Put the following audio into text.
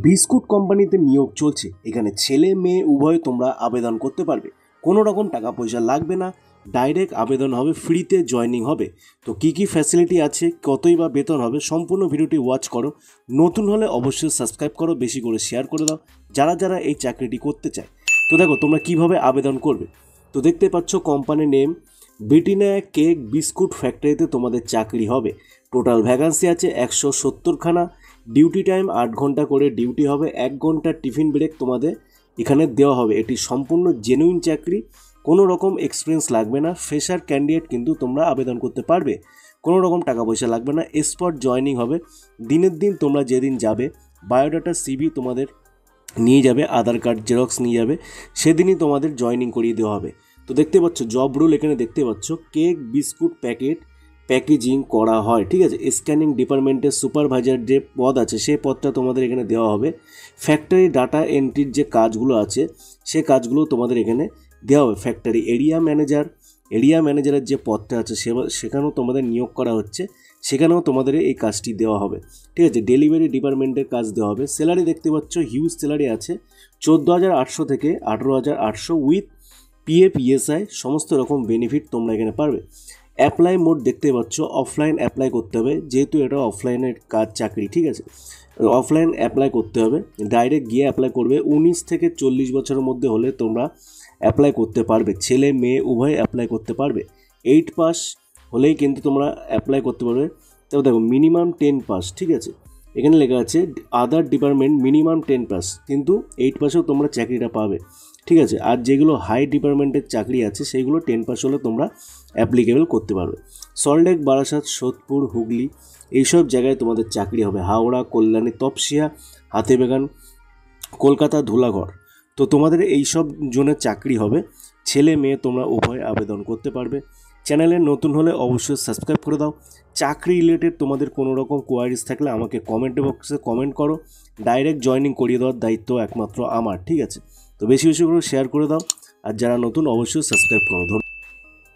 Biscuit কোম্পানিতে নিয়োগ চলছে। এখানে ছেলে মেয়ে উভয় তোমরা আবেদন করতে পারবে, কোনো রকম টাকা পয়সা লাগবে না, ডাইরেক্ট আবেদন হবে, ফ্রিতে জয়েনিং হবে। তো কী কী ফ্যাসিলিটি আছে, কতই বা বেতন হবে, সম্পূর্ণ ভিডিওটি ওয়াচ করো। নতুন হলে অবশ্যই সাবস্ক্রাইব করো, বেশি করে শেয়ার করে দাও যারা যারা এই চাকরিটি করতে চায়। তো দেখো তোমরা কিভাবে আবেদন করবে। তো দেখতে পাচ্ছ কোম্পানির নেম ব্রিটানিয়া কেক বিস্কুট ফ্যাক্টরিতে তোমাদের চাকরি হবে। টোটাল ভ্যাকান্সি আছে 170খানা। ডিউটি টাইম 8 ঘন্টা করে ডিউটি হবে, 1 ঘন্টা টিফিন ব্রেক তোমাদের এখানে দেওয়া হবে। এটি সম্পূর্ণ জেনুইন চাকরি, কোনো রকম এক্সপিরিয়েন্স লাগবে না। ফ্রেশার ক্যান্ডিডেট কিন্তু তোমরা আবেদন করতে পারবে, কোনো রকম টাকা পয়সা লাগবে না। স্পট জয়েনিং হবে। দিনের দিন তোমরা যেদিন যাবে বায়োডাটা সিভি তোমাদের নিয়ে যাবে, আধার কার্ড জেরক্স নিয়ে যাবে, সেদিনই তোমাদের জয়েনিং করিয়ে দেওয়া হবে। তো দেখতে পাচ্ছ জব রোল এখানে দেখতে পাচ্ছ, কেক বিস্কুট প্যাকেজিং করা হয়, ঠিক আছে। স্ক্যানিং ডিপার্টমেন্টের সুপারভাইজার যে পদ আছে সেই পদটা তোমাদের এখানে দেওয়া হবে। ফ্যাক্টরি ডাটা এন্ট্রির যে কাজগুলো আছে সে কাজগুলো তোমাদের এখানে দেওয়া হবে। ফ্যাক্টরি এরিয়া ম্যানেজারের যে পদটা আছে সেখানেও তোমাদের নিয়োগ করা হচ্ছে, সেখানেও তোমাদের এই কাজটি দেওয়া হবে, ঠিক আছে। ডেলিভারি ডিপার্টমেন্টের কাজ দেওয়া হবে। স্যালারি দেখতে পাচ্ছ হিউজ স্যালারি আছে, 14,800 থেকে 18,800 উইথ পিএফ ইএসআই সমস্ত রকম বেনিফিট তোমরা এখানে পারবে। অ্যাপ্লাই মোড দেখতে পাচ্ছ, অফলাইন অ্যাপ্লাই করতে হবে, যেহেতু এটা অফলাইনের কাজ চাকরি, ঠিক আছে। অফলাইন অ্যাপ্লাই করতে হবে, ডাইরেক্ট গিয়ে অ্যাপ্লাই করবে। 19 থেকে 40 বছরের মধ্যে হলে তোমরা অ্যাপ্লাই করতে পারবে, ছেলে মেয়ে উভয় অ্যাপ্লাই করতে পারবে। 8 পাস হলেই কিন্তু তোমরা অ্যাপ্লাই করতে পারবে। তবে দেখো মিনিমাম 10 পাস, ঠিক আছে। এখানে লেখা আছে আদার ডিপার্টমেন্ট মিনিমাম 10 পাস, কিন্তু 8 পাসেও তোমরা চাকরিটা পাবে, ঠিক আছে। আর যেগুলো হাই ডিপার্টমেন্টের চাকরি আছে সেইগুলো 10 পাস হলে তোমরা অ্যাপ্লিকেবল করতে পারবে। সল্টলেক, বারাসাত, সোদপুর, হুগলি এইসব জায়গায় তোমাদের চাকরি হবে। হাওড়া, কল্যাণী, তপসিয়া, হাতিবাগান, কলকাতা, ধুলাগড়। তো তোমাদের এইসব জোনের চাকরি হবে। ছেলে মেয়ে তোমরা উভয় আবেদন করতে পারবে। চ্যানেলে নতুন হলে অবশ্যই সাবস্ক্রাইব করে দাও। চাকরি রিলেটেড তোমাদের কোনো রকম কোয়ারিজ থাকলে আমাকে কমেন্ট বক্সে কমেন্ট করো। ডাইরেক্ট জয়েনিং করিয়ে দেওয়ার দায়িত্ব একমাত্র আমার, ঠিক আছে। তো বেশি বেশি করে শেয়ার করে দাও, আর যারা নতুন অবশ্যই সাবস্ক্রাইব করো।